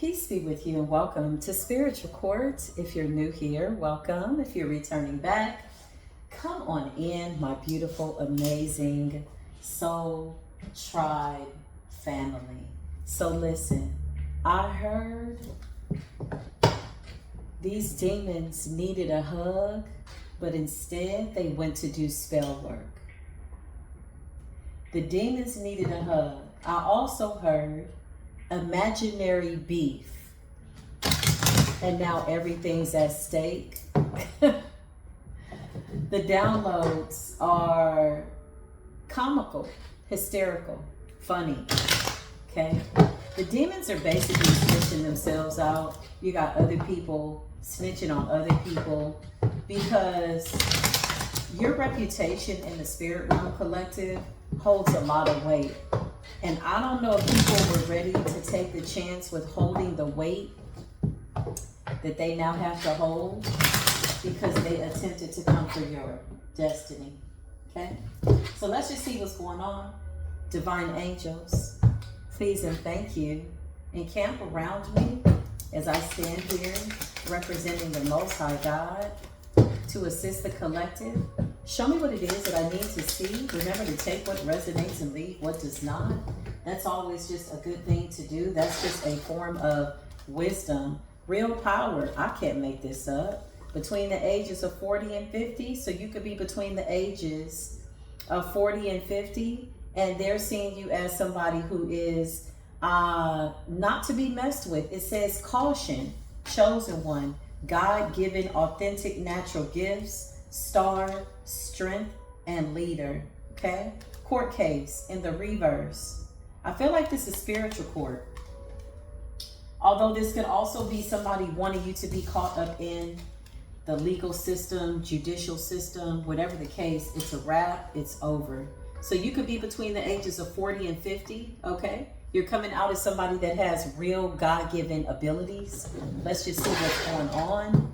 Peace be with you and welcome to Spiritual Court. If you're new here, welcome. If you're returning back, come on in, my beautiful, amazing soul tribe family. So listen, I heard these demons needed a hug, but instead they went to do spell work. The demons needed a hug. I also heard imaginary beef, and now everything's at stake. The downloads are comical, hysterical, funny. Okay, the demons are basically snitching themselves out. You got other people snitching on other people because your reputation in the spirit realm collective holds a lot of weight. And I don't know if people were ready to take the chance with holding the weight that they now have to hold because they attempted to come for your destiny. Okay? So let's just see what's going on. Divine angels, please and thank you. Encamp around me as I stand here representing the Most High God to assist the collective. Show me what it is that I need to see. Remember to take what resonates and leave what does not. That's always just a good thing to do. That's just a form of wisdom. Real power. I can't make this up. Between the ages of 40 and 50. So you could be between the ages of 40 and 50. And they're seeing you as somebody who is not to be messed with. It says caution. Chosen one. God-given authentic natural gifts. Star, strength, and leader. Okay? Court case in the reverse. I feel like this is spiritual court. Although this could also be somebody wanting you to be caught up in the legal system, judicial system, whatever the case, it's a wrap, it's over. So you could be between the ages of 40 and 50, okay? You're coming out as somebody that has real God-given abilities. Let's just see what's going on.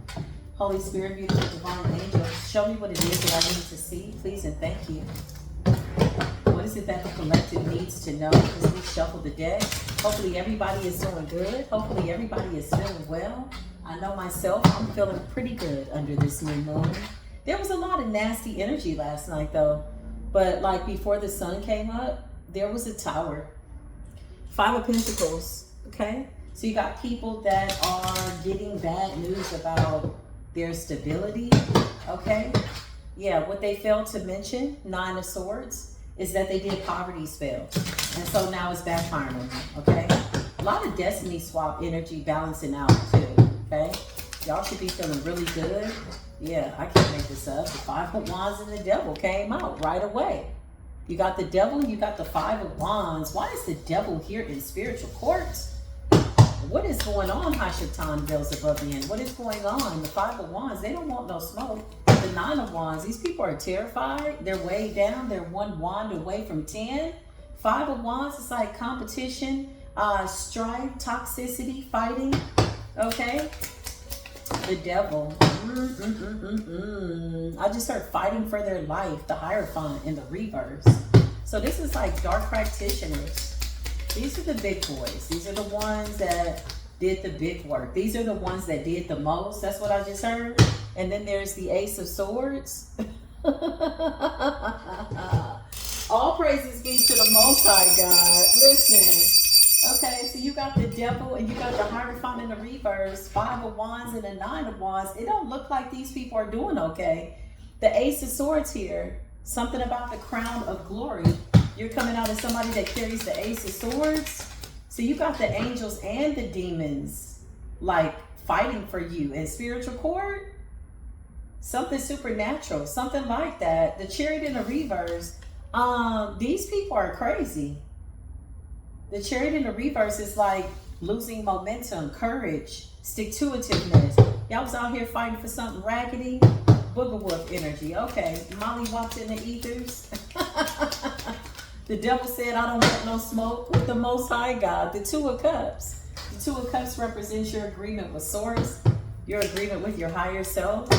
Holy Spirit, beautiful divine angel, show me what it is that I need to see, please and thank you. What is it that the collective needs to know as we shuffle the deck? Hopefully everybody is doing good. Hopefully everybody is feeling well. I know myself, I'm feeling pretty good under this new moon. There was a lot of nasty energy last night though. But like before the sun came up, there was a tower. 5 of Pentacles, okay? So you got people that are getting bad news about their stability, okay? Yeah, what they failed to mention, 9 of Swords, is that they did poverty spells. And so now it's backfiring on them, okay? A lot of destiny swap energy balancing out too, okay? Y'all should be feeling really good. Yeah, I can't make this up. The 5 of Wands and the Devil came out right away. You got the Devil, you got the 5 of Wands. Why is the Devil here in spiritual courts? What is going on, Hashatan Beelzebubian? What is going on? The 5 of Wands, they don't want no smoke. The 9 of Wands, these people are terrified. They're way down. They're 1 wand away from 10. 5 of Wands is like competition, strife, toxicity, fighting. Okay? The Devil. I just heard fighting for their life. The Hierophant in the reverse. So this is like dark practitioners. These are the big boys. These are the ones that did the big work. These are the ones that did the most. That's what I just heard. And then there's the Ace of Swords. All praises be to the Most High God. Listen. Okay, so you got the Devil and you got the Hierophant in the reverse. 5 of Wands and the 9 of Wands. It don't look like these people are doing okay. The Ace of Swords here. Something about the crown of glory. You're coming out as somebody that carries the Ace of Swords. So you got the angels and the demons like fighting for you in spiritual court. Something supernatural, something like that. The Chariot in the reverse. These people are crazy. The Chariot in the reverse is like losing momentum, courage, stick-to-itiveness. Y'all was out here fighting for something raggedy. Booger Wolf energy. Okay, Molly walked in the ethers. The Devil said, I don't want no smoke with the Most High God. The 2 of Cups. The 2 of Cups represents your agreement with Source, your agreement with your higher self.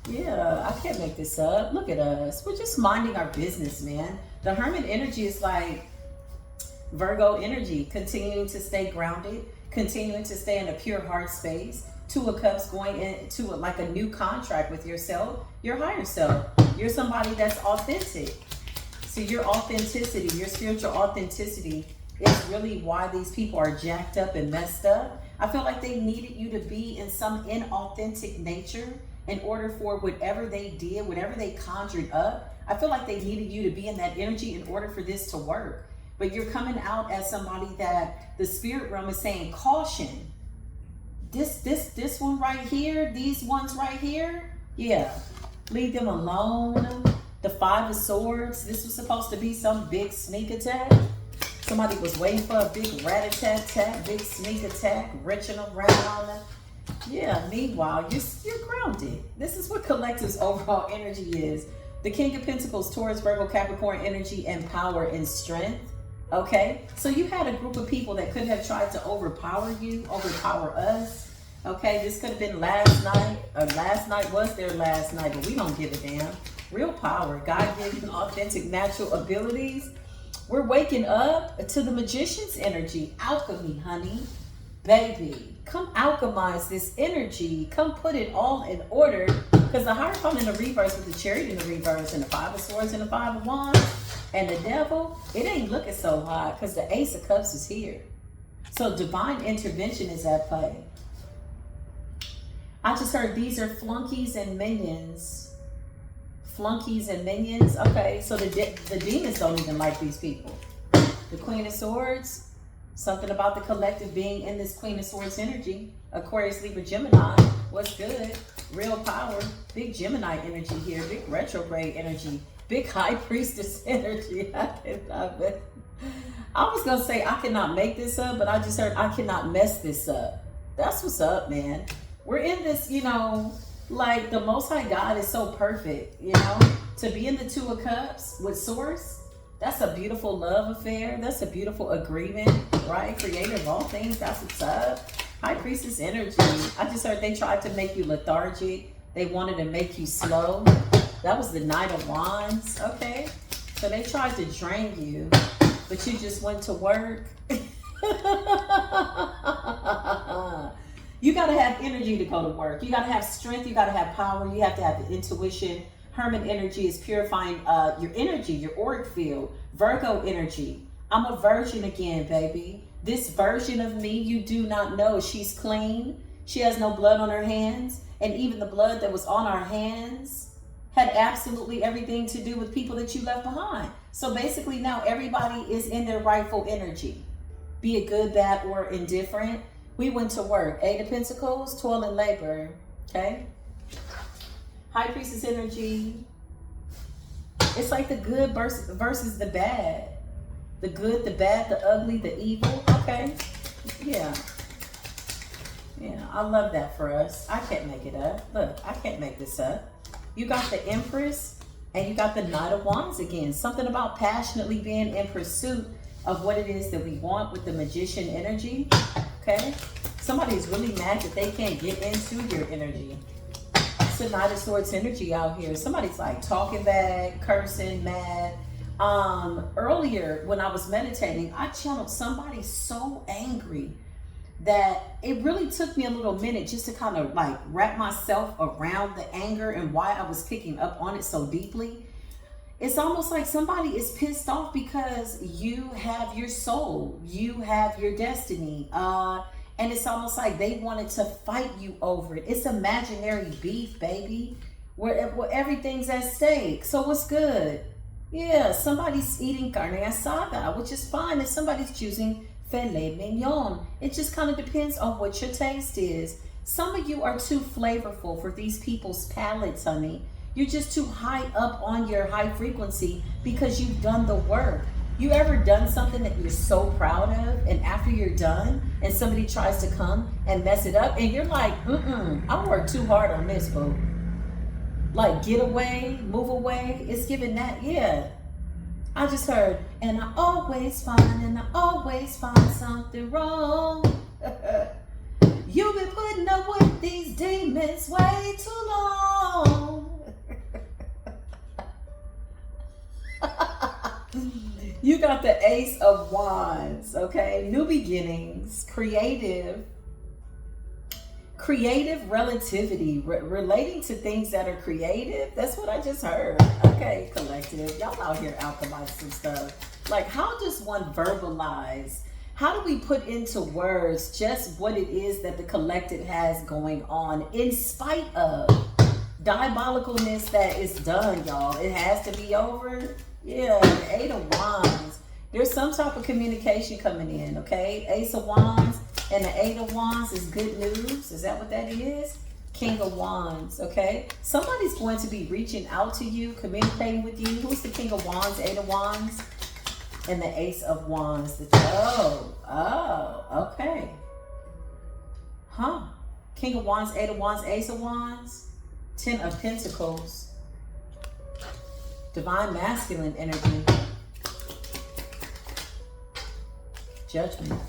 Yeah, I can't make this up. Look at us. We're just minding our business, man. The Hermit energy is like, Virgo energy, continuing to stay grounded, continuing to stay in a pure heart space. Two of Cups going into like a new contract with yourself, your higher self. You're somebody that's authentic. So your authenticity, your spiritual authenticity is really why these people are jacked up and messed up. I feel like they needed you to be in some inauthentic nature in order for whatever they did, whatever they conjured up. I feel like they needed you to be in that energy in order for this to work. But you're coming out as somebody that the spirit realm is saying, caution. This one right here, these ones right here, yeah, leave them alone. The Five of Swords, this was supposed to be some big sneak attack. Somebody was waiting for a big rat-a-tat-tat, big sneak attack, reaching around. Yeah, meanwhile, you're grounded. This is what collective's overall energy is. The King of Pentacles, Taurus, Virgo, Capricorn energy and power and strength. Okay, so you had a group of people that could have tried to overpower you, overpower us. Okay, this could have been last night, or last night was their last night, but we don't give a damn. Real power, God-given, authentic, natural abilities. We're waking up to the Magician's energy. Alchemy, honey, baby. Come alchemize this energy. Come put it all in order. Because the Hierophant in the reverse with the Chariot in the reverse and the Five of Swords and the Five of Wands and the Devil, it ain't looking so hot because the Ace of Cups is here. So divine intervention is at play. I just heard these are flunkies and minions. Flunkies and minions. Okay, so the demons don't even like these people. The Queen of Swords, something about the collective being in this Queen of Swords energy. Aquarius, Libra, Gemini. What's good? Real power. Big Gemini energy here. Big retrograde energy. Big High Priestess energy. I was going to say I cannot make this up, but I just heard I cannot mess this up. That's what's up, man. We're in this, you know, like the Most High God is so perfect, you know, to be in the Two of Cups with Source. That's a beautiful love affair. That's a beautiful agreement, right? Creator of all things. That's what's up. High Priestess energy. I just heard they tried to make you lethargic. They wanted to make you slow. That was the Knight of Wands. Okay. So they tried to drain you, but you just went to work. You got to have energy to go to work. You got to have strength. You got to have power. You have to have the intuition. Hermit energy is purifying your energy, your auric field. Virgo energy. I'm a virgin again, baby. This version of me you do not know. She's clean. She has no blood on her hands. And even the blood that was on our hands had absolutely everything to do with people that you left behind. So basically now everybody is in their rightful energy. Be it good, bad, or indifferent. We went to work. Eight of Pentacles, toil and labor. Okay? High Priestess energy. It's like the good versus the bad. The good, the bad, the ugly, the evil. Okay. Yeah. Yeah, I love that for us. I can't make it up. Look, I can't make this up. You got the Empress and you got the Knight of Wands again. Something about passionately being in pursuit of what it is that we want with the Magician energy. Okay? Somebody's really mad that they can't get into your energy. It's the Knight of Swords energy out here. Somebody's like talking back, cursing, mad. Earlier when I was meditating, I channeled somebody so angry that it really took me a little minute just to kind of like wrap myself around the anger and why I was picking up on it so deeply. It's almost like somebody is pissed off because you have your soul, you have your destiny, and it's almost like they wanted to fight you over it. It's imaginary beef, baby, where everything's at stake. So what's good? Yeah, somebody's eating carne asada, which is fine if somebody's choosing filet mignon. It just kind of depends on what your taste is. Some of you are too flavorful for these people's palates, honey. You're just too high up on your high frequency because you've done the work. You ever done something that you're so proud of, and after you're done and somebody tries to come and mess it up and you're like, I worked too hard on this, boo. Like, get away, move away. It's giving that, yeah. I just heard, and I always find something wrong. You've been putting up with these demons way too long. You You got the Ace of Wands, okay? New beginnings, creative relativity, relating to things that are creative. That's what I just heard. Okay, collective. Y'all out here alchemizing stuff. Like, how does one verbalize? How do we put into words just what it is that the collective has going on in spite of diabolicalness that is done, y'all? It has to be over. Yeah, the Eight of Wands. There's some type of communication coming in, okay? Ace of Wands and the Eight of Wands is good news. Is that what that is? King of Wands, okay? Somebody's going to be reaching out to you, communicating with you. Who's the King of Wands, Eight of Wands, and the Ace of Wands? Okay. Huh. King of Wands, Eight of Wands, Ace of Wands, Ten of Pentacles. Divine masculine energy. Judgment.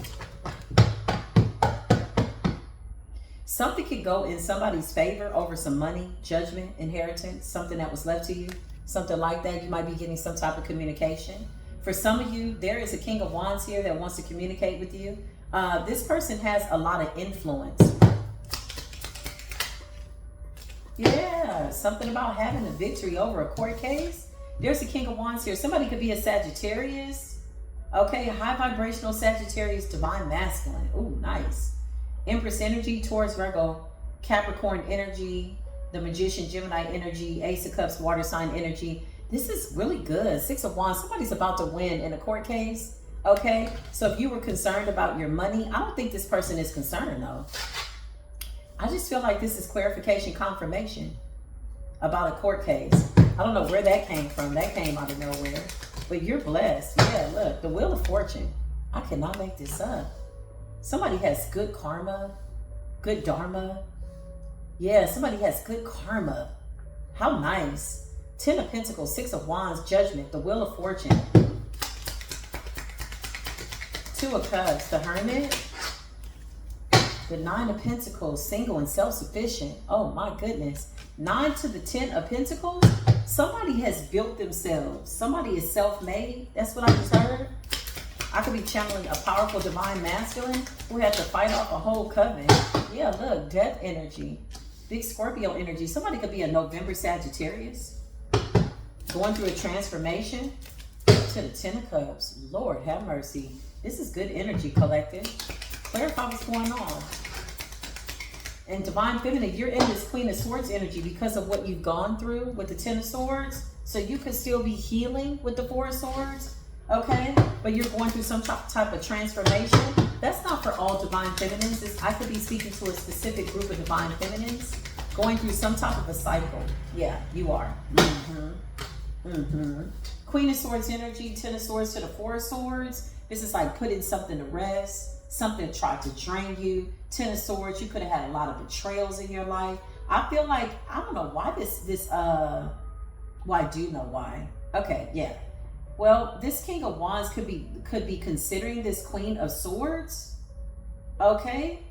Something could go in somebody's favor over some money, judgment, inheritance, something that was left to you, something like that. You might be getting some type of communication. For some of you, there is a King of Wands here that wants to communicate with you. This person has a lot of influence. Yeah, something about having a victory over a court case. There's a King of Wands here. Somebody could be a Sagittarius. Okay, high vibrational Sagittarius, divine masculine. Ooh, nice. Empress energy, Taurus, Virgo, Capricorn energy, the Magician, Gemini energy, Ace of Cups, water sign energy. This is really good. Six of Wands. Somebody's about to win in a court case. Okay, so if you were concerned about your money, I don't think this person is concerned though. I just feel like this is clarification, confirmation about a court case. I don't know where that came from. That came out of nowhere. But you're blessed. Yeah, look, the Wheel of Fortune. I cannot make this up. Somebody has good karma, good dharma. Yeah, somebody has good karma. How nice. Ten of Pentacles, Six of Wands, Judgment, the Wheel of Fortune. Two of Cups, the Hermit. The Nine of Pentacles, single and self-sufficient. Oh my goodness. 9 to the 10 of Pentacles. Somebody has built themselves. Somebody is self-made. That's what I just heard. I could be channeling a powerful divine masculine who had to fight off a whole coven. Yeah, look, death energy. Big Scorpio energy. Somebody could be a November Sagittarius. Going through a transformation. To the 10 of Cups. Lord, have mercy. This is good energy, collective. Clarify what's going on. And Divine Feminine, you're in this Queen of Swords energy because of what you've gone through with the Ten of Swords. So you could still be healing with the Four of Swords, okay? But you're going through some type of transformation. That's not for all Divine Feminines. I could be speaking to a specific group of Divine Feminines going through some type of a cycle. Yeah, you are. Queen of Swords energy, Ten of Swords to the Four of Swords. This is like putting something to rest. Something tried to drain you. Ten of Swords, you could have had a lot of betrayals in your life. I feel like, I don't know why well, I do know why. Okay, yeah. Well, this King of Wands could be considering this Queen of Swords. Okay?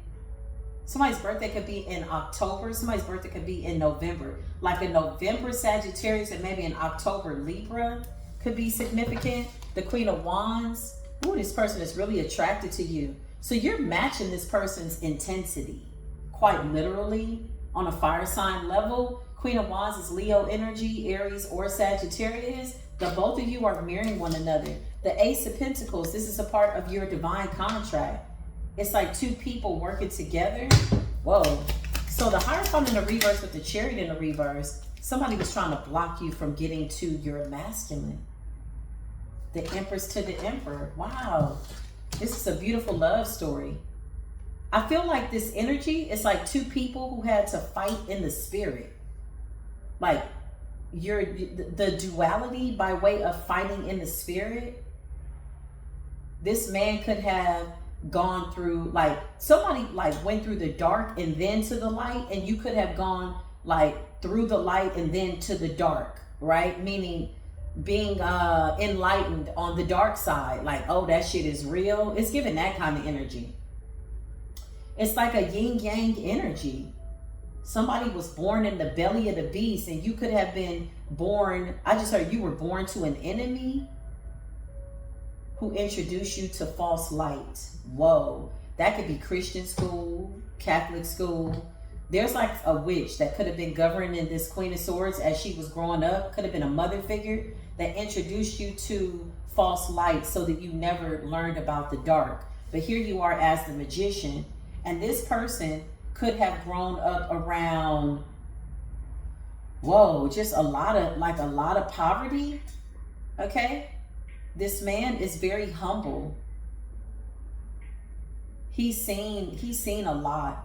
Somebody's birthday could be in October. Somebody's birthday could be in November. Like a November Sagittarius and maybe an October Libra could be significant. The Queen of Wands. Ooh, this person is really attracted to you. So you're matching this person's intensity, quite literally, on a fire sign level. Queen of Wands is Leo energy, Aries or Sagittarius. The both of you are mirroring one another. The Ace of Pentacles, this is a part of your divine contract. It's like two people working together. Whoa. So the Hierophant in the reverse with the Chariot in the reverse, somebody was trying to block you from getting to your masculine. The Empress to the Emperor. Wow. This is a beautiful love story. I feel like this energy is like two people who had to fight in the spirit. Like the duality by way of fighting in the spirit. This man could have gone through, like, somebody like went through the dark and then to the light, and you could have gone like through the light and then to the dark, right? Meaning being enlightened on the dark side, like, oh, that shit is real. It's giving that kind of energy. It's like a yin yang energy. Somebody was born in the belly of the beast, and you could have been born, I just heard you were born to an enemy. who introduced you to false light. Whoa. That could be Christian school, Catholic school. There's like a witch that could have been governing this Queen of Swords as she was growing up. Could have been a mother figure that introduced you to false light so that you never learned about the dark. But here you are as the magician, and this person could have grown up around, whoa, just a lot of poverty. Okay? This man is very humble. He's seen a lot.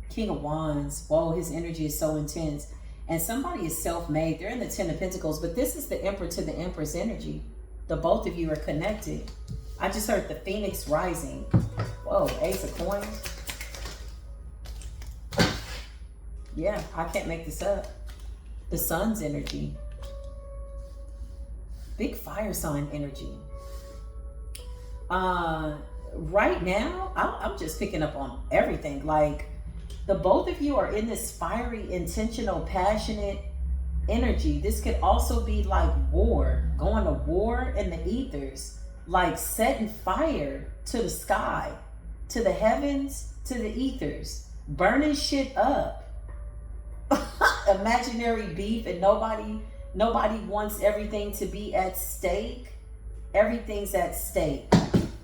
King of Wands. Whoa, his energy is so intense. And somebody is self-made. They're in the Ten of Pentacles, but this is the Emperor to the Empress energy. The both of you are connected. I just heard the Phoenix rising. Whoa, Ace of Coins. Yeah, I can't make this up. The Sun's energy. Big fire sign energy. Right now, I'm just picking up on everything. Like, the both of you are in this fiery, intentional, passionate energy. This could also be like war, going to war in the ethers, like setting fire to the sky, to the heavens, to the ethers, burning shit up. Imaginary beef, and nobody wants everything to be at stake. Everything's at stake.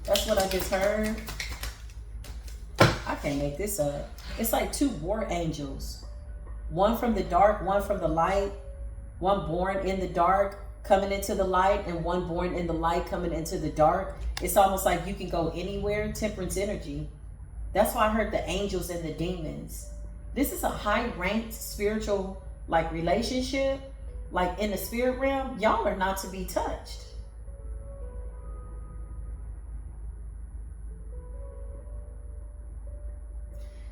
That's what I just heard. I can't make this up. It's like two war angels. One from the dark, one from the light. One born in the dark, coming into the light, and one born in the light, coming into the dark. It's almost like you can go anywhere. Temperance energy. That's why I heard the angels and the demons. This is a high-ranked spiritual, like, relationship. Like, in the spirit realm, y'all are not to be touched.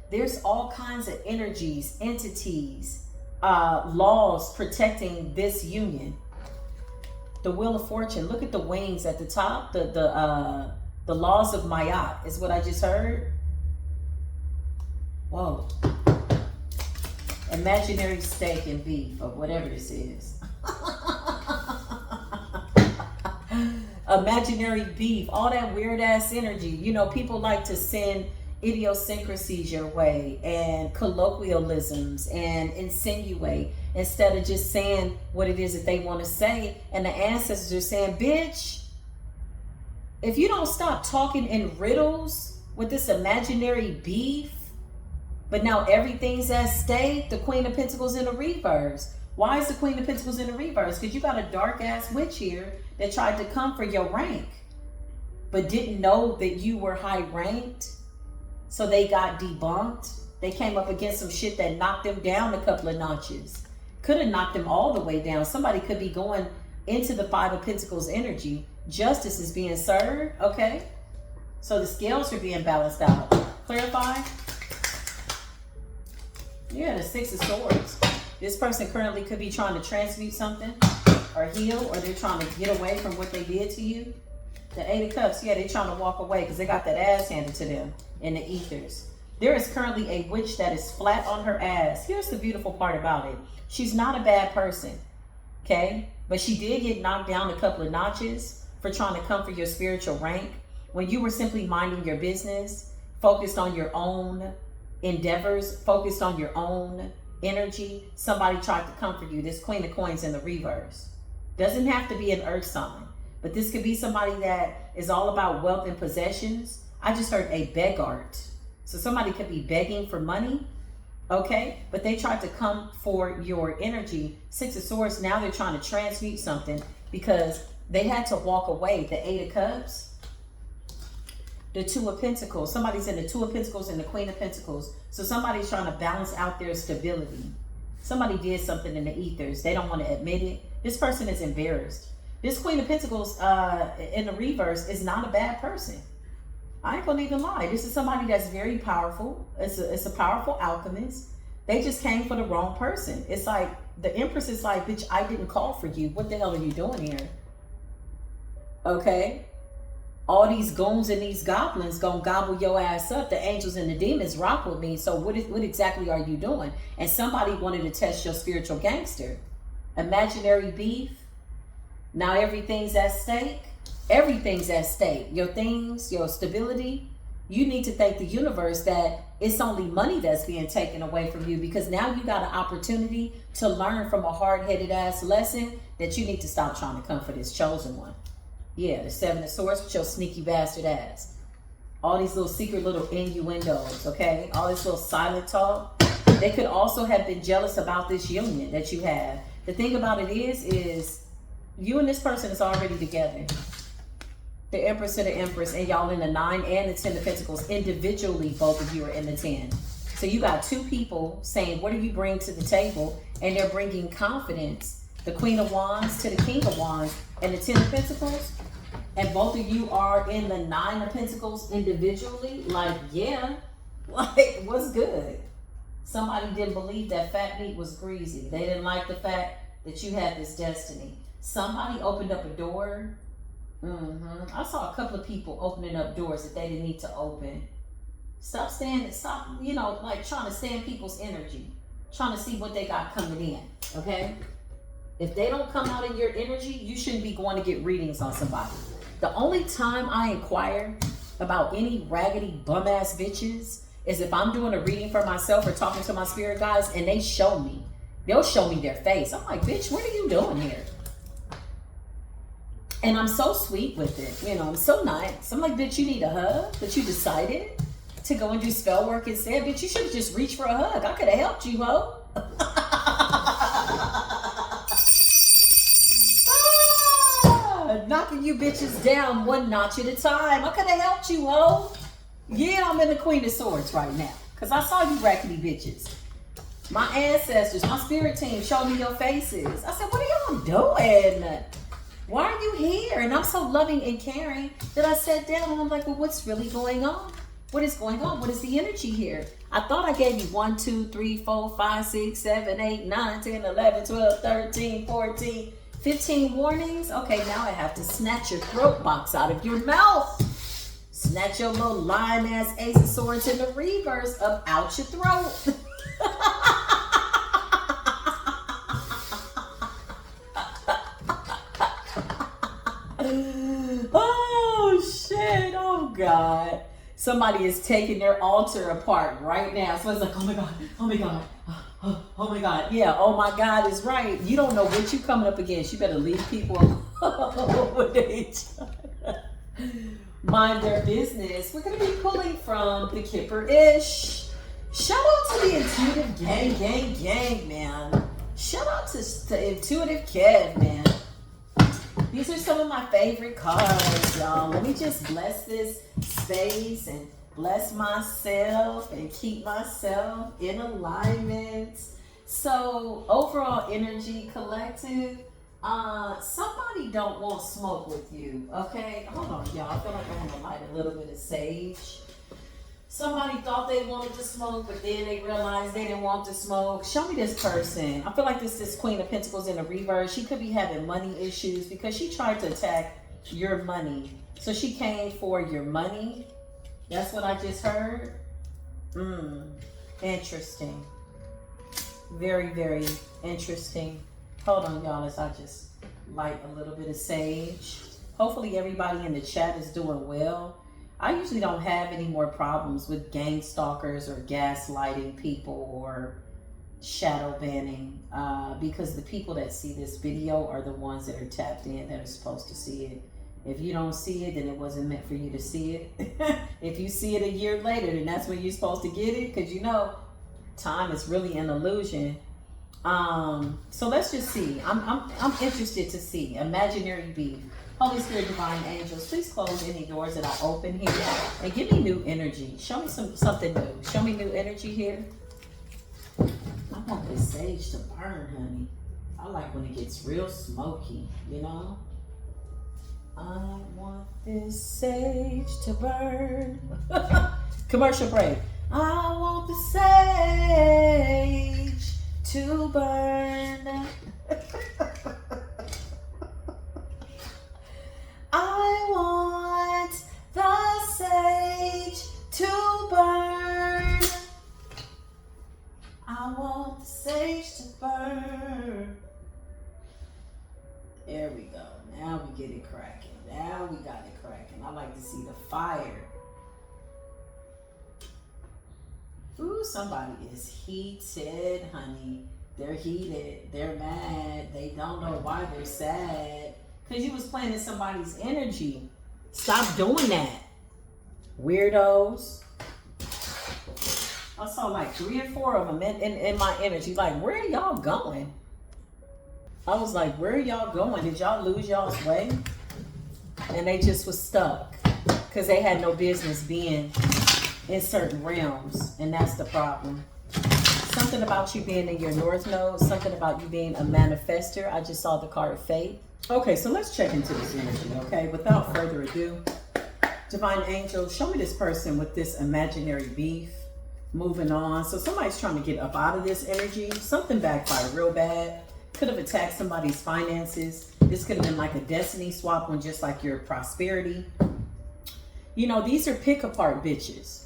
There's all kinds of energies, entities, laws protecting this union. The Wheel of Fortune. Look at the wings at the top. The laws of Ma'at is what I just heard. Whoa. Imaginary steak and beef, or whatever this is. Imaginary beef, all that weird ass energy. You know, people like to send idiosyncrasies your way and colloquialisms and insinuate instead of just saying what it is that they want to say. And the ancestors are saying, bitch, if you don't stop talking in riddles with this imaginary beef, but now everything's at stake. The Queen of Pentacles in the reverse. Why is the Queen of Pentacles in the reverse? Because you got a dark ass witch here that tried to come for your rank, but didn't know that you were high ranked. So they got debunked. They came up against some shit that knocked them down a couple of notches. Could have knocked them all the way down. Somebody could be going into the Five of Pentacles energy. Justice is being served. Okay. So the scales are being balanced out. Clarify. Yeah, the Six of Swords. This person currently could be trying to transmute something or heal, or they're trying to get away from what they did to you. The Eight of Cups, yeah, they're trying to walk away because they got that ass handed to them in the ethers. There is currently a witch that is flat on her ass. Here's the beautiful part about it. She's not a bad person, okay? But she did get knocked down a couple of notches for trying to come for your spiritual rank. When you were simply minding your business, focused on your own endeavors, focused on your own energy, somebody tried to comfort you. This Queen of Coins in the reverse. Doesn't have to be an earth sign, but this could be somebody that is all about wealth and possessions. I just heard a beggart. So somebody could be begging for money, okay? But they tried to come for your energy. Six of Swords, now they're trying to transmute something because they had to walk away. The Eight of Cups. The Two of Pentacles. Somebody's in the Two of Pentacles and the Queen of Pentacles. So somebody's trying to balance out their stability. Somebody did something in the ethers. They don't want to admit it. This person is embarrassed. This Queen of Pentacles in the reverse is not a bad person. I ain't gonna even lie. This is somebody that's very powerful. It's a powerful alchemist. They just came for the wrong person. It's like the Empress is like, bitch, I didn't call for you. What the hell are you doing here? Okay? All these goons and these goblins gonna gobble your ass up. The angels and the demons rock with me. So what exactly are you doing? And somebody wanted to test your spiritual gangster. Imaginary beef. Now everything's at stake. Everything's at stake. Your things, your stability. You need to thank the universe that it's only money that's being taken away from you, because now you got an opportunity to learn from a hard-headed ass lesson that you need to stop trying to come for this chosen one. Yeah, the Seven of Swords with your sneaky bastard ass. All these little secret little innuendos, okay? All this little silent talk. They could also have been jealous about this union that you have. The thing about it is you and this person is already together. The Empress and the Empress, and y'all in the 9 and the 10 of Pentacles. Individually, both of you are in the 10. So you got two people saying, what do you bring to the table? And they're bringing confidence. The Queen of Wands to the King of Wands and the 10 of Pentacles. And both of you are in the 9 of Pentacles individually. Like, yeah, like, what's good? Somebody didn't believe that fat meat was greasy. They didn't like the fact that you had this destiny. Somebody opened up a door. I saw a couple of people opening up doors that they didn't need to open. Stop, you know, like trying to stand people's energy. Trying to see what they got coming in, okay? If they don't come out in your energy, you shouldn't be going to get readings on somebody. The only time I inquire about any raggedy bum-ass bitches is if I'm doing a reading for myself or talking to my spirit guides and they show me. They'll show me their face. I'm like, bitch, what are you doing here? And I'm so sweet with it. You know, I'm so nice. I'm like, bitch, you need a hug? But you decided to go and do spell work instead? Bitch, you should have just reached for a hug. I could have helped you, ho. Knocking you bitches down one notch at a time. I could have helped you, ho. Yeah, I'm in the Queen of Swords right now. Because I saw you rackety bitches. My ancestors, my spirit team showed me your faces. I said, what are y'all doing? Why are you here? And I'm so loving and caring that I sat down and I'm like, well, what's really going on? What is going on? What is the energy here? I thought I gave you 1, 2, 3, 4, 5, 6, 7, 8, 9, 10, 11, 12, 13, 14, 15 warnings. Okay, now I have to snatch your throat box out of your mouth. Snatch your little lying ass Ace of Swords in the reverse up out your throat. Oh shit, oh God. Somebody is taking their altar apart right now. So it's like, oh my God, oh my God, oh my God. Yeah, oh my God is right. You don't know what you coming up against. You better leave people alone with each other. Mind their business. We're going to be pulling from the Kipper-ish. Shout out to the Intuitive gang, man. Shout out to Intuitive Kev, man. These are some of my favorite cards, y'all. Let me just bless this space and bless myself and keep myself in alignment. So, overall energy collective. Somebody don't want smoke with you, okay? Hold on, y'all. I feel like I want to light a little bit of sage. Somebody thought they wanted to smoke, but then they realized they didn't want to smoke. Show me this person. I feel like this Queen of Pentacles in the reverse. She could be having money issues because she tried to attack your money. So she came for your money. That's what I just heard. Interesting. Very, very interesting. Hold on, y'all, as I just light a little bit of sage. Hopefully everybody in the chat is doing well. I usually don't have any more problems with gang stalkers or gaslighting people or shadow banning because the people that see this video are the ones that are tapped in, that are supposed to see it. If you don't see it, then it wasn't meant for you to see it. If you see it a year later, then that's when you're supposed to get it, because you know time is really an illusion. So let's just see. I'm interested to see. Imaginary beef. Holy Spirit, divine angels, please close any doors that I open here and give me new energy. Show me something new. Show me new energy here. I want this sage to burn, honey. I like when it gets real smoky, you know? I want this sage to burn. Commercial break. I want the sage to burn. I want the sage to burn. I want the sage to burn. There we go. Now we get it cracking. Now we got Ooh, somebody is heated, honey. They're heated. They're mad. They don't know why they're sad. Because you was playing in somebody's energy. Stop doing that. Weirdos. I saw like 3 or 4 of them in my energy. Like, where are y'all going? I was like, where are y'all going? Did y'all lose y'all's way? And they just was stuck. Because they had no business being in certain realms. And that's the problem. Something about you being in your North Node. Something about you being a manifester. I just saw the card Fate. Okay, so let's check into this energy, okay? Without further ado, Divine Angel, show me this person with this imaginary beef. Moving on. So somebody's trying to get up out of this energy. Something backfired real bad. Could have attacked somebody's finances. This could have been like a destiny swap on just like your prosperity. You know, these are pick apart bitches.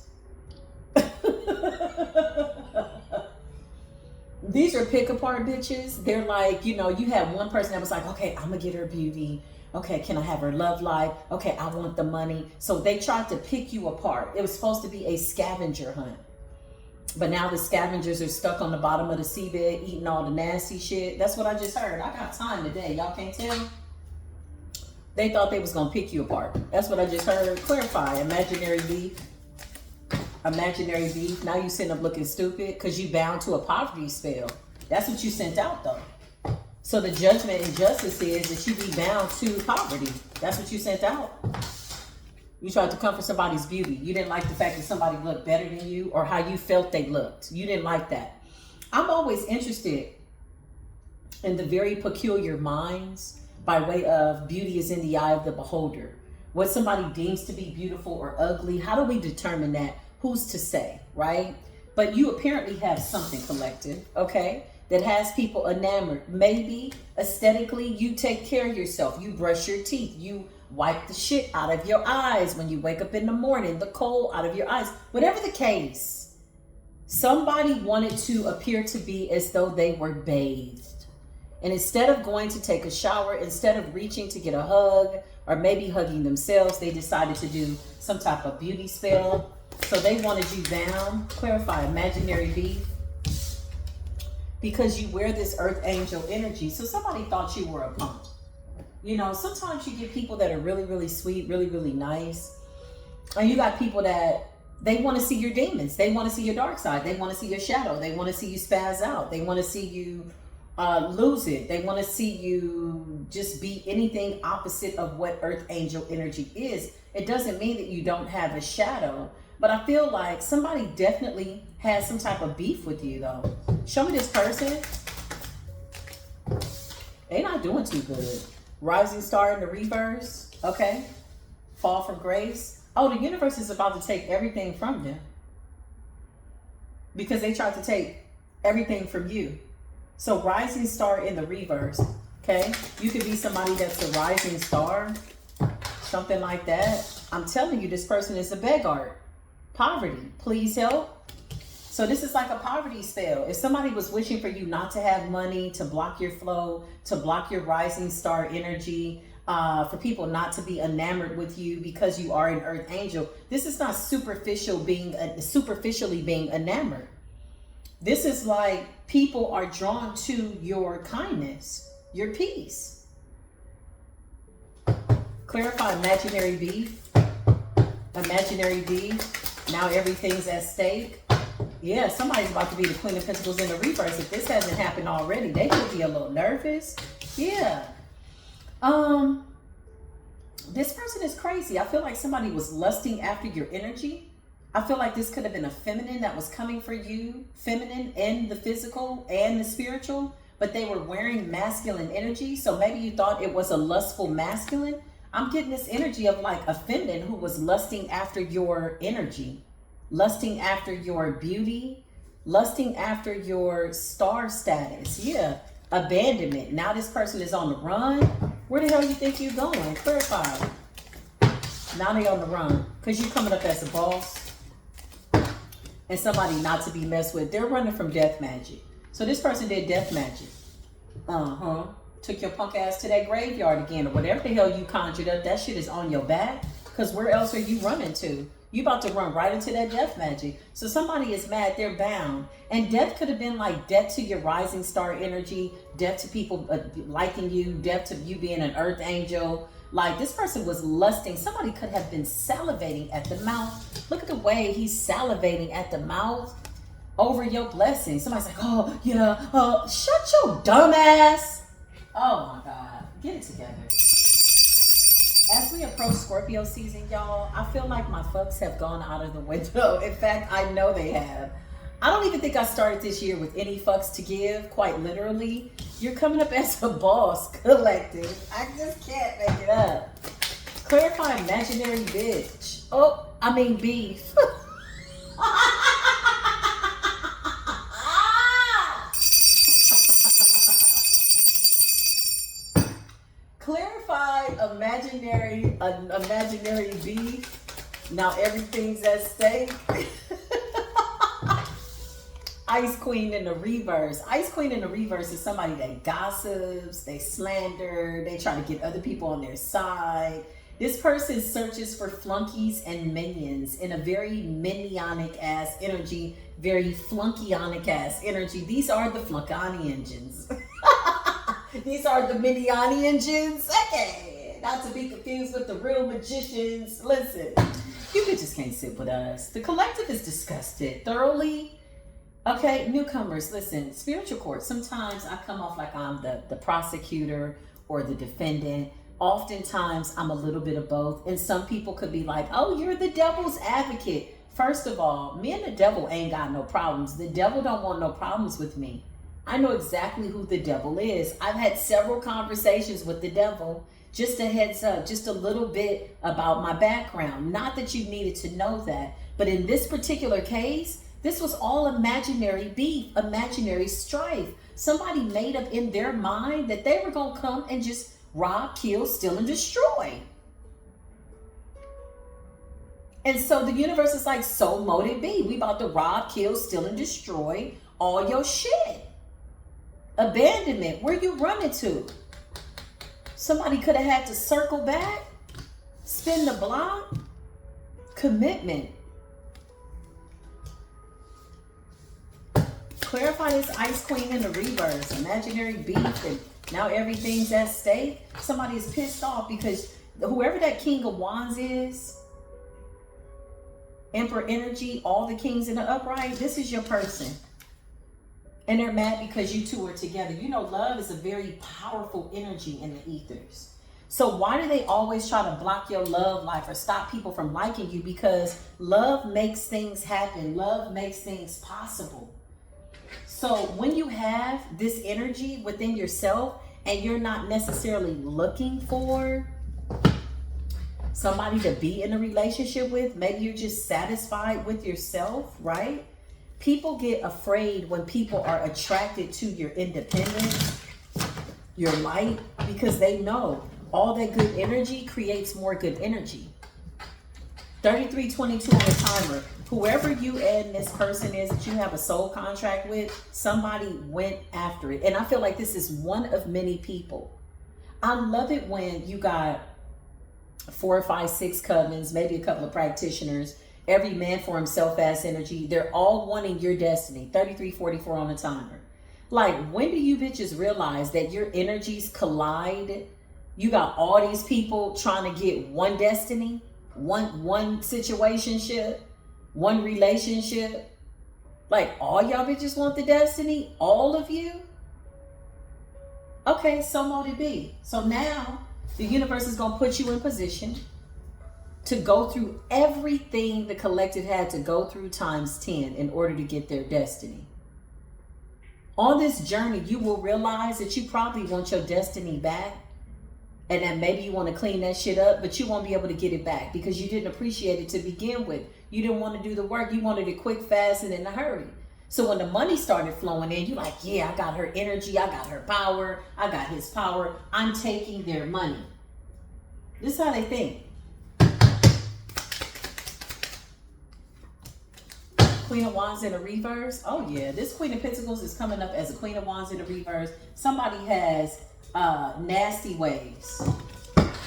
These are pick apart bitches. They're like, you know, you have one person that was like, okay, I'm gonna get her beauty. Okay, can I have her love life? Okay, I want the money. So they tried to pick you apart. It was supposed to be a scavenger hunt. But now the scavengers are stuck on the bottom of the seabed eating all the nasty shit. That's what I just heard. I got time today. Y'all can't tell? They thought they was going to pick you apart. That's what I just heard. Clarify. Imaginary beef. Imaginary beef. Now you sitting up looking stupid because you bound to a poverty spell. That's what you sent out though. So the judgment and justice is that you be bound to poverty. That's what you sent out. You tried to comfort somebody's beauty. You didn't like the fact that somebody looked better than you or how you felt they looked. You didn't like that. I'm always interested in the very peculiar minds by way of beauty is in the eye of the beholder. What somebody deems to be beautiful or ugly, how do we determine that? Who's to say, right? But you apparently have something collective, okay, that has people enamored. Maybe aesthetically you take care of yourself. You brush your teeth. You wipe the shit out of your eyes when you wake up in the morning, the coal out of your eyes. Whatever the case, somebody wanted to appear to be as though they were bathed. And instead of going to take a shower, instead of reaching to get a hug or maybe hugging themselves, they decided to do some type of beauty spell. So they wanted you down. Clarify, imaginary beef. Because you wear this earth angel energy. So somebody thought you were a punk. You know, sometimes you get people that are really, really sweet, really, really nice. And you got people that they want to see your demons. They want to see your dark side. They want to see your shadow. They want to see you spaz out. They want to see you lose it. They want to see you just be anything opposite of what earth angel energy is. It doesn't mean that you don't have a shadow. But I feel like somebody definitely has some type of beef with you, though. Show me this person. They're not doing too good. Rising star in the reverse. Okay. Fall from grace. Oh, the universe is about to take everything from them. Because they tried to take everything from you. So rising star in the reverse. Okay. You could be somebody that's a rising star. Something like that. I'm telling you, this person is a beggar. Poverty. Please help. So this is like a poverty spell. If somebody was wishing for you not to have money, to block your flow, to block your rising star energy, for people not to be enamored with you because you are an earth angel, this is not superficially being enamored. This is like people are drawn to your kindness, your peace. Clarify, imaginary beef. Imaginary beef. Now everything's at stake. Yeah, somebody's about to be the Queen of Pentacles in the reverse. If this hasn't happened already, they could be a little nervous. Yeah. This person is crazy. I feel like somebody was lusting after your energy. I feel like this could have been a feminine that was coming for you. Feminine and the physical and the spiritual. But they were wearing masculine energy. So maybe you thought it was a lustful masculine. I'm getting this energy of like a feminine who was lusting after your energy. Lusting after your beauty, lusting after your star status. Yeah, abandonment. Now this person is on the run. Where the hell you think you're going? Clarify. Now they on the run because you're coming up as a boss and somebody not to be messed with. They're running from death magic. So this person did death magic. Took your punk ass to that graveyard again or whatever the hell you conjured up. That shit is on your back because where else are you running to? You about to run right into that death magic. So somebody is mad, they're bound. And death could have been like death to your rising star energy, death to people liking you, death to you being an earth angel. Like this person was lusting. Somebody could have been salivating at the mouth. Look at the way he's salivating at the mouth over your blessing. Somebody's like, oh yeah, shut your dumb ass. Oh my God, get it together. As we approach Scorpio season, y'all, I feel like my fucks have gone out of the window. In fact, I know they have. I don't even think I started this year with any fucks to give, quite literally. You're coming up as a boss, collective. I just can't make it up. Clarify imaginary bitch. Oh, I mean beef. Clarify imaginary beef. Now everything's at stake. Ice Queen in the reverse. Ice Queen in the reverse is somebody that gossips, they slander, they try to get other people on their side. This person searches for flunkies and minions in a very minionic ass energy, very flunkionic ass energy. These are the flunkani engines. These are the miniani engines. Okay, not to be confused with the real magicians. Listen, you bitches can't sit with us. The collective is disgusted thoroughly. Okay, newcomers, listen, spiritual court, sometimes I come off like I'm the prosecutor or the defendant. Oftentimes, I'm a little bit of both. And some people could be like, oh, you're the devil's advocate. First of all, me and the devil ain't got no problems. The devil don't want no problems with me. I know exactly who the devil is. I've had several conversations with the devil. Just a heads up, just a little bit about my background. Not that you needed to know that. But in this particular case, this was all imaginary beef, imaginary strife. Somebody made up in their mind that they were going to come and just rob, kill, steal, and destroy. And so the universe is like, so mote it be. We about to rob, kill, steal, and destroy all your shit. Abandonment. Where you running to? Somebody could have had to circle back, spin the block. Commitment. Clarify this Ice Queen in the reverse. Imaginary beef, and now everything's at stake. Somebody is pissed off because whoever that King of Wands is, Emperor energy, all the kings in the upright, this is your person. And they're mad because you two are together. You know, love is a very powerful energy in the ethers. So why do they always try to block your love life or stop people from liking you? Because love makes things happen. Love makes things possible. So when you have this energy within yourself and you're not necessarily looking for somebody to be in a relationship with, maybe you're just satisfied with yourself, right? People get afraid when people are attracted to your independence, your light, because they know all that good energy creates more good energy. 3322 on the timer. Whoever you and this person is that you have a soul contract with, somebody went after it. And I feel like this is one of many people. I love it when you got 4 or 5, 6 covens, maybe a couple of practitioners, every man for himself ass energy. They're all wanting your destiny. 3344 on the timer. Like, when do you bitches realize that your energies collide? You got all these people trying to get one destiny, one situationship, one relationship. Like, all y'all bitches want the destiny? All of you? Okay, so mote it be. So now the universe is going to put you in position to go through everything the collective had to go through times 10 in order to get their destiny. On this journey, you will realize that you probably want your destiny back, and that maybe you want to clean that shit up, but you won't be able to get it back because you didn't appreciate it to begin with. You didn't want to do the work. You wanted it quick, fast, and in a hurry. So when the money started flowing in, you're like, yeah, I got her energy. I got her power. I got his power. I'm taking their money. This is how they think. Queen of Wands in a reverse. Oh yeah, this Queen of Pentacles is coming up as a Queen of Wands in a reverse. Somebody has nasty ways.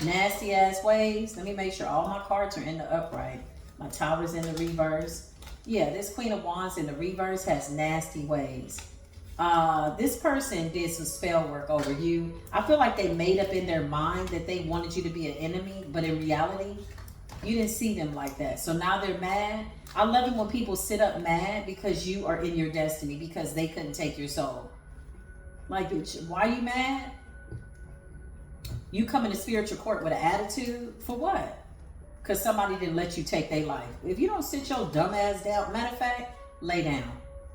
Nasty ass ways. Let me make sure all my cards are in the upright. My Tower's in the reverse. Yeah, this Queen of Wands in the reverse has nasty ways. This person did some spell work over you. I feel like they made up in their mind that they wanted you to be an enemy, but in reality, you didn't see them like that. So now they're mad. I love it when people sit up mad because you are in your destiny, because they couldn't take your soul. Like, why are you mad? You come into spiritual court with an attitude for what? Because somebody didn't let you take their life. If you don't sit your dumb ass down, matter of fact, lay down.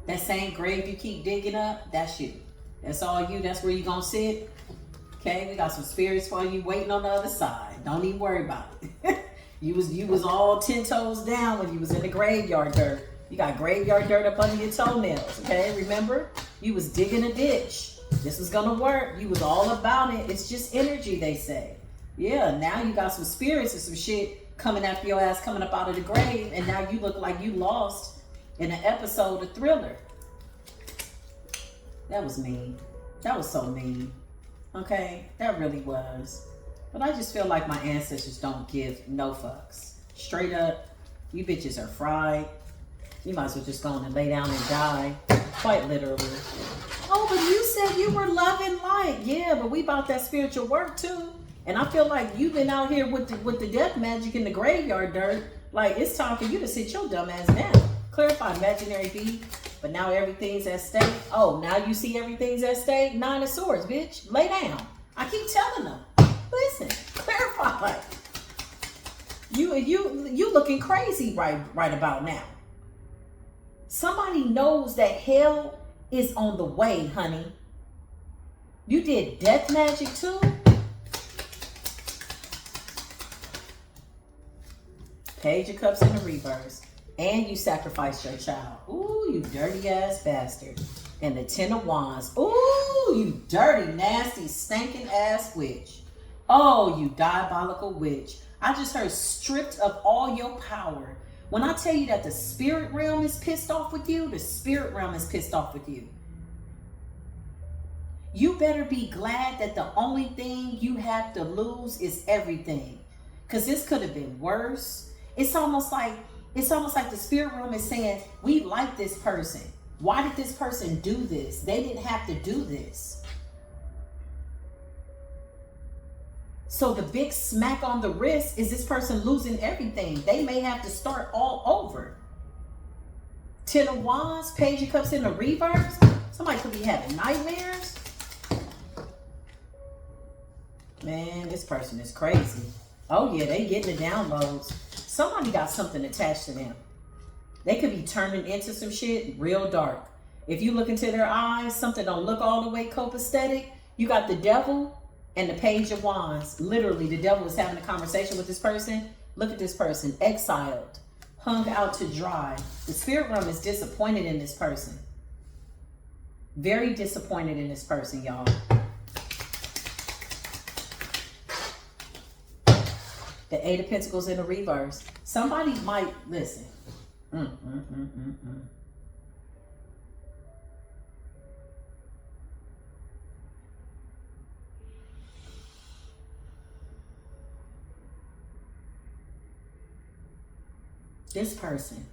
That same grave you keep digging up, that's you. That's all you. That's where you gonna sit. Okay, we got some spirits for you waiting on the other side. Don't even worry about it. You was all 10 toes down when you was in the graveyard dirt. You got graveyard dirt up under your toenails. Okay, remember? You was digging a ditch. This was gonna work. You was all about it. It's just energy, they say. Yeah, now you got some spirits and some shit coming after your ass, coming up out of the grave, and now you look like you lost in an episode of Thriller. That was mean. That was so mean. Okay, that really was. But I just feel like my ancestors don't give no fucks. Straight up, you bitches are fried. You might as well just go on and lay down and die. Quite literally. Oh, but you said you were loving light. Yeah, but we about that spiritual work too. And I feel like you've been out here with the death magic in the graveyard dirt. Like, it's time for you to sit your dumb ass down. Clarify, imaginary beat. But now everything's at stake. Oh, now you see everything's at stake? 9 of Swords, bitch. Lay down. I keep telling them. Listen, clarify. You looking crazy right about now. Somebody knows that hell is on the way, honey. You did death magic too? Page of Cups in the reverse. And you sacrificed your child. Ooh, you dirty ass bastard. And the 10 of Wands. Ooh, you dirty, nasty, stinking ass witch. Oh, you diabolical witch. I just heard stripped of all your power. When I tell you that the spirit realm is pissed off with you, the spirit realm is pissed off with you. You better be glad that the only thing you have to lose is everything. Because this could have been worse. It's almost like the spirit realm is saying, we like this person. Why did this person do this? They didn't have to do this. So the big smack on the wrist is this person losing everything. They may have to start all over. 10 of Wands, Page of Cups in the reverse. Somebody could be having nightmares. Man, this person is crazy. Oh yeah, they getting the downloads. Somebody got something attached to them. They could be turning into some shit real dark. If you look into their eyes, something don't look all the way copacetic. You got the devil and the Page of Wands. Literally, the devil is having a conversation with this person. Look at this person, exiled, hung out to dry. The spirit realm is disappointed in this person. Very disappointed in this person, y'all. The 8 of Pentacles in the reverse. Somebody might, listen. This person.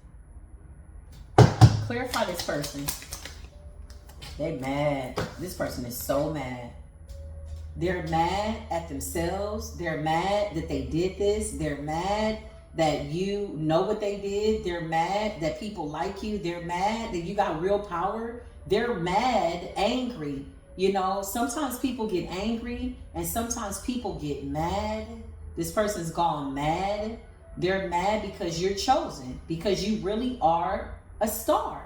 Clarify this person. They mad. This person is so mad. They're mad at themselves. They're mad that they did this. They're mad that you know what they did. They're mad that people like you. They're mad that you got real power. They're mad, angry. You know, sometimes people get angry and sometimes people get mad. This person's gone mad. They're mad because you're chosen, because you really are a star.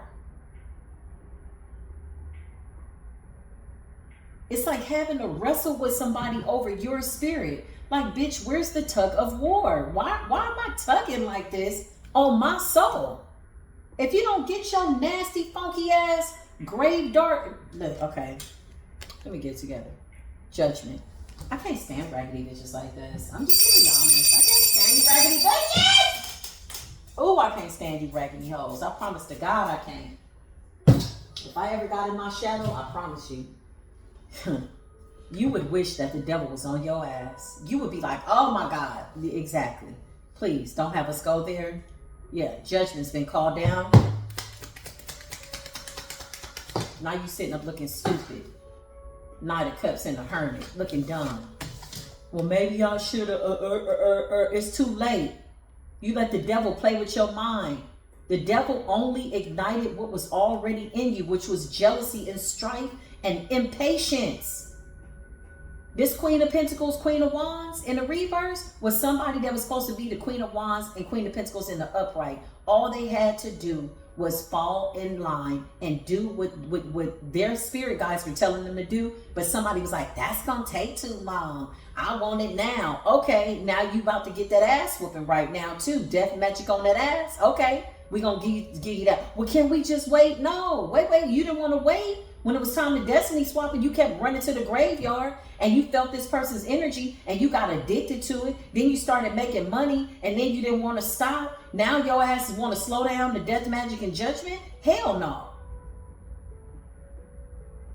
It's like having to wrestle with somebody over your spirit. Like, bitch, where's the tug of war? Why am I tugging like this on my soul? If you don't get your nasty, funky ass grave dark... Look, okay. Let me get it together. Judgment. I can't stand raggedy bitches like this. I'm just gonna be honest. I can't stand you raggedy bitches. Oh, I can't stand you raggedy hoes. I promise to God I can't. If I ever got in my shadow, I promise you. You would wish that the devil was on your ass. You would be like, oh my God. Exactly. Please don't have us go there. Yeah, judgment's been called down. Now you sitting up looking stupid. Knight of Cups and the Hermit, looking dumb. Well, maybe I should have, it's too late. You let the devil play with your mind. The devil only ignited what was already in you, which was jealousy and strife and impatience. This Queen of Pentacles, Queen of Wands in the reverse was somebody that was supposed to be the Queen of Wands and Queen of Pentacles in the upright. All they had to do was fall in line and do what their spirit guides were telling them to do. But somebody was like, that's going to take too long. I want it now. Okay, now you about to get that ass whooping right now too. Death magic on that ass. Okay, we going to give you that. Well, can we just wait? No, wait. You didn't want to wait. When it was time to destiny swap and you kept running to the graveyard and you felt this person's energy and you got addicted to it. Then you started making money and then you didn't want to stop. Now your ass want to slow down to death, magic, and judgment? Hell no.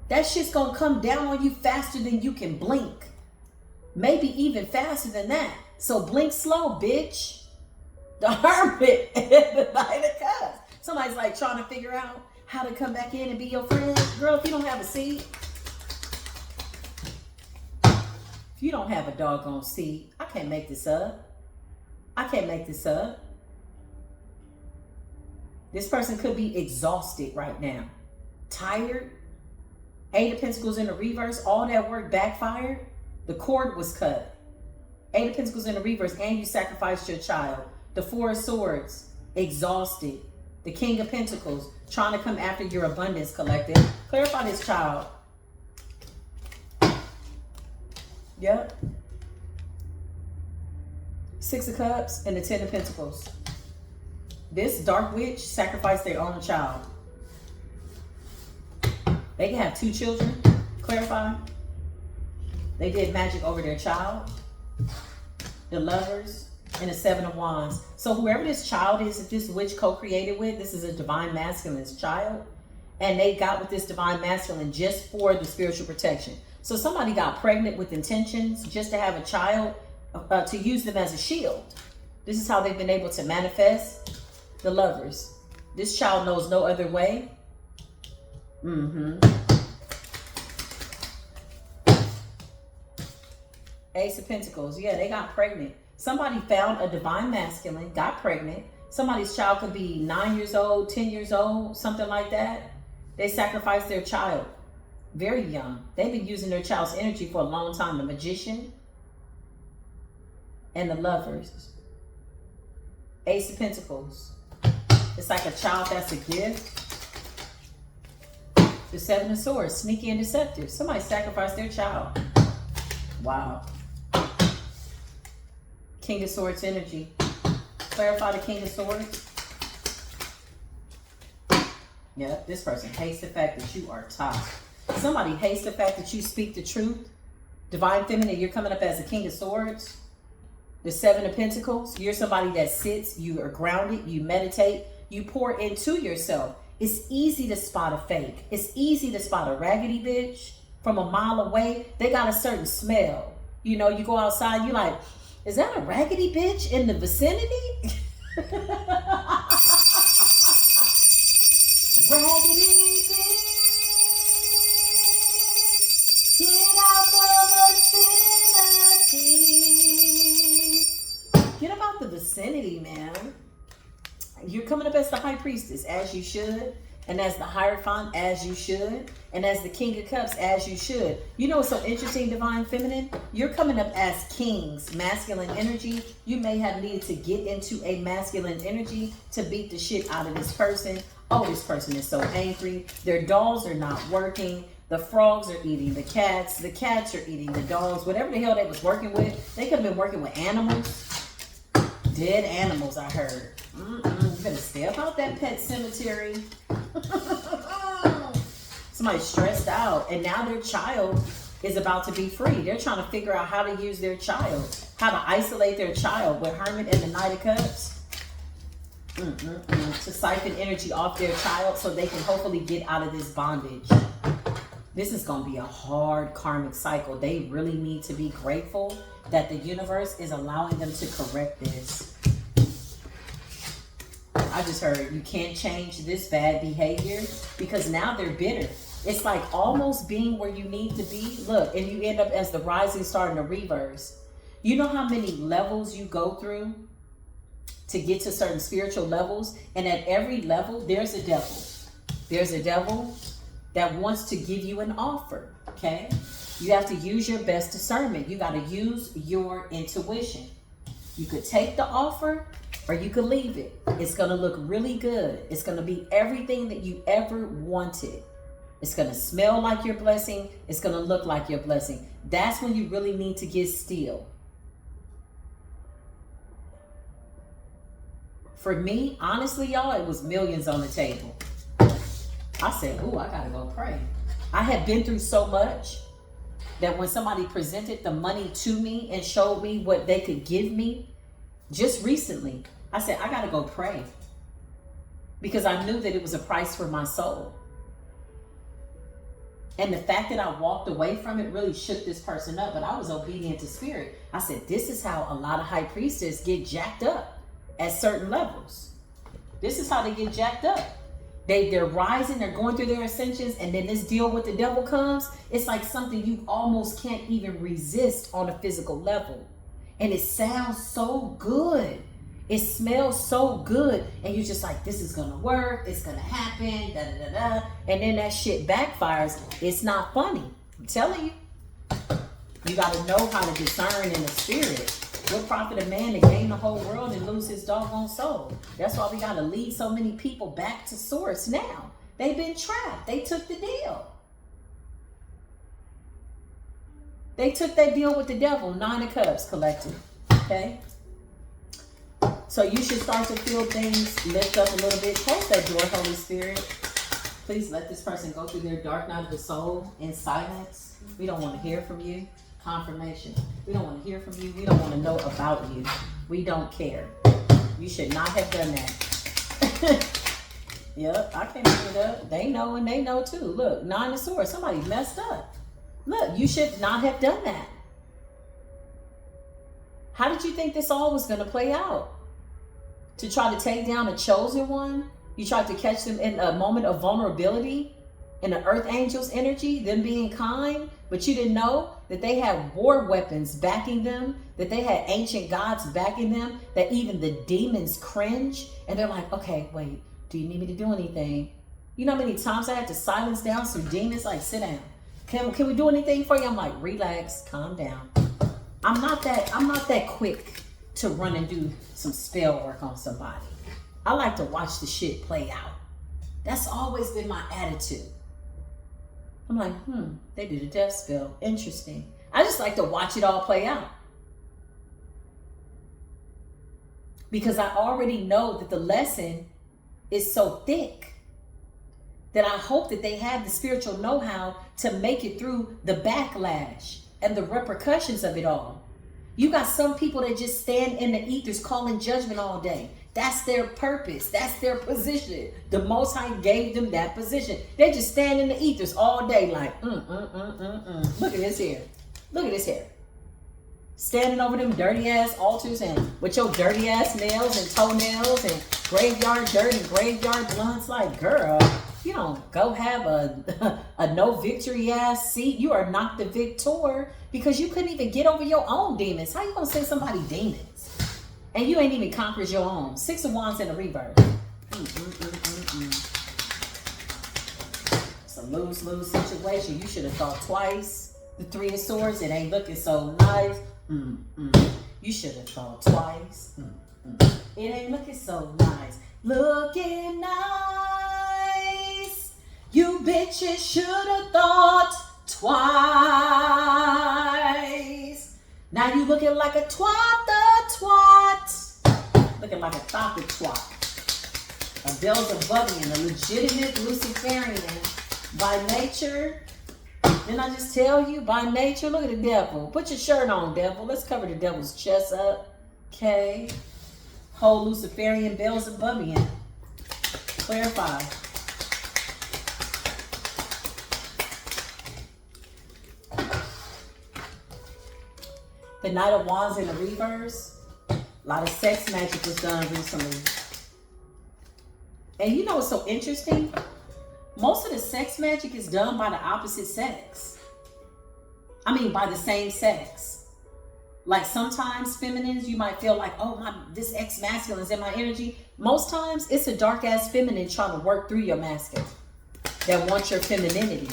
That shit's going to come down on you faster than you can blink. Maybe even faster than that. So blink slow, bitch. The Hermit and the Knight of Cups. Somebody's like trying to figure out how to come back in and be your friend. Girl, if you don't have a seed, if you don't have a doggone seed, I can't make this up. I can't make this up. This person could be exhausted right now. Tired. Eight of Pentacles in the reverse. All that work backfired. The cord was cut. Eight of Pentacles in the reverse and you sacrificed your child. The Four of Swords. Exhausted. The King of Pentacles, trying to come after your abundance, collective. Clarify this child. Yep. Six of Cups and the Ten of Pentacles. This dark witch sacrificed their own child. They can have two children. Clarify. They did magic over their child. The Lovers. And the Seven of Wands. So whoever this child is that this witch co-created with, this is a divine masculine's child. And they got with this divine masculine just for the spiritual protection. So somebody got pregnant with intentions just to have a child, to use them as a shield. This is how they've been able to manifest. The Lovers. This child knows no other way. Ace of Pentacles. Yeah, they got pregnant. Somebody found a divine masculine, got pregnant. Somebody's child could be 9 years old, 10 years old, something like that. They sacrificed their child very young. They've been using their child's energy for a long time. The Magician and the Lovers. Ace of Pentacles. It's like a child that's a gift. The Seven of Swords, sneaky and deceptive. Somebody sacrificed their child. Wow. King of Swords energy. Clarify the King of Swords. Yep, this person hates the fact that you are top. Somebody hates the fact that you speak the truth. Divine Feminine, you're coming up as the King of Swords. The Seven of Pentacles, you're somebody that sits, you are grounded, you meditate, you pour into yourself. It's easy to spot a fake. It's easy to spot a raggedy bitch from a mile away. They got a certain smell. You know, you go outside, you like, is that a raggedy bitch in the vicinity? Raggedy bitch, get out the vicinity. Get about the vicinity, man. You're coming up as the High Priestess, as you should. And as the Hierophant, as you should. And as the King of Cups, as you should. You know what's so interesting, Divine Feminine? You're coming up as kings, masculine energy. You may have needed to get into a masculine energy to beat the shit out of this person. Oh, this person is so angry. Their dolls are not working. The frogs are eating the cats. The cats are eating the dogs. Whatever the hell they was working with. They could have been working with animals. Dead animals, I heard. You better stay about that pet cemetery. Somebody's stressed out and now their child is about to be free. They're trying to figure out how to use their child, how to isolate their child with Hermit and the Knight of Cups. To siphon energy off their child so they can hopefully get out of this bondage. This is going to be a hard karmic cycle. They really need to be grateful that the universe is allowing them to correct this. I just heard you can't change this bad behavior because now they're bitter. It's like almost being where you need to be. Look, and you end up as the rising star in the reverse. You know how many levels you go through to get to certain spiritual levels? And at every level, there's a devil. There's a devil that wants to give you an offer, okay? You have to use your best discernment. You got to use your intuition. You could take the offer or you could leave it. It's going to look really good. It's going to be everything that you ever wanted. It's going to smell like your blessing. It's going to look like your blessing. That's when you really need to get still. For me, honestly, y'all, it was millions on the table. I said, ooh, I got to go pray. I had been through so much that when somebody presented the money to me and showed me what they could give me just recently, I said, I got to go pray. Because I knew that it was a price for my soul. And the fact that I walked away from it really shook this person up, but I was obedient to spirit. I said, this is how a lot of high priestesses get jacked up at certain levels. This is how they get jacked up. They're rising, they're going through their ascensions, and then this deal with the devil comes. It's like something you almost can't even resist on a physical level. And it sounds so good. It smells so good. And you're just like, this is going to work. It's going to happen. Da, da, da, da. And then that shit backfires. It's not funny. I'm telling you. You got to know how to discern in the spirit. What profit a man to gain the whole world and lose his doggone soul? That's why we got to lead so many people back to source now. They've been trapped. They took the deal. They took that deal with the devil. 9 of Cups collective. Okay? So you should start to feel things lift up a little bit. Close that door, Holy Spirit. Please let this person go through their dark night of the soul in silence. We don't want to hear from you. Confirmation. We don't want to hear from you. We don't want to know about you. We don't care. You should not have done that. Yep, I can't make it up. They know and they know too. Look, 9 of Swords. Somebody messed up. Look, you should not have done that. How did you think this all was going to play out? To try to take down a chosen one? You tried to catch them in a moment of vulnerability? In the earth angels energy, them being kind? But you didn't know that they had war weapons backing them, that they had ancient gods backing them, that even the demons cringe. And they're like, okay, wait, do you need me to do anything? You know how many times I had to silence down some demons? Like, sit down. Can we do anything for you? I'm like, relax, calm down. I'm not that quick to run and do some spell work on somebody. I like to watch the shit play out. That's always been my attitude. I'm like, they did a death spell. Interesting. I just like to watch it all play out. Because I already know that the lesson is so thick that I hope that they have the spiritual know-how to make it through the backlash and the repercussions of it all. You got some people that just stand in the ethers calling judgment all day. That's their purpose. That's their position. The Most High gave them that position. They just stand in the ethers all day like, Look at this here. Look at this here. Standing over them dirty ass altars and with your dirty ass nails and toenails and graveyard dirt and graveyard blunts. Like, girl, you don't go have a no victory ass seat. You are not the victor because you couldn't even get over your own demons. How you gonna say somebody demons? And you ain't even conquered your own. 6 of Wands in the reverse. It's a lose-lose situation. You should have thought twice. The 3 of Swords, it ain't looking so nice. You should have thought twice. It ain't looking so nice. Looking nice. You bitches should have thought twice. Now you looking like a twat. Looking like a thought twat. A Beelzebubian, a legitimate Luciferian by nature. Didn't I just tell you? By nature, look at the devil. Put your shirt on, devil. Let's cover the devil's chest up. Okay. Whole Luciferian Beelzebubian. Clarify. The Knight of Wands in the reverse. A lot of sex magic was done recently. And you know what's so interesting? Most of the sex magic is done by the opposite sex. I mean, by the same sex. Like sometimes feminines, you might feel like, oh, this ex-masculine is in my energy. Most times it's a dark ass feminine trying to work through your masculine that wants your femininity.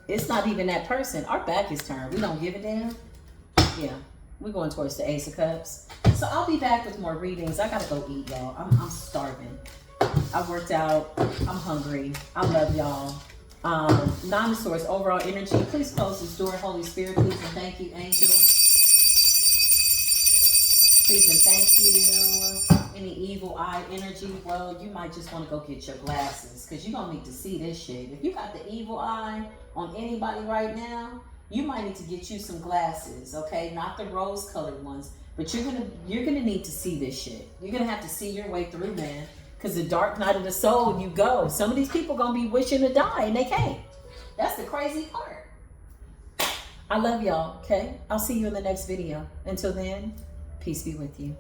It's not even that person. Our back is turned. We don't give a damn. Yeah, we're going towards the Ace of Cups. So I'll be back with more readings. I gotta go eat, y'all. I'm starving. I worked out. I'm hungry. I love y'all. Nine of Swords, overall energy. Please close this door, Holy Spirit. Please and thank you, angel. Please and thank you. Any evil eye energy? Well, you might just want to go get your glasses because you're gonna need to see this shit. If you got the evil eye on anybody right now, you might need to get you some glasses, okay? Not the rose-colored ones, but you're gonna need to see this shit. You're gonna have to see your way through, man. Because the dark night of the soul, you go. Some of these people gonna be wishing to die and they can't. That's the crazy part. I love y'all, okay? I'll see you in the next video. Until then, peace be with you.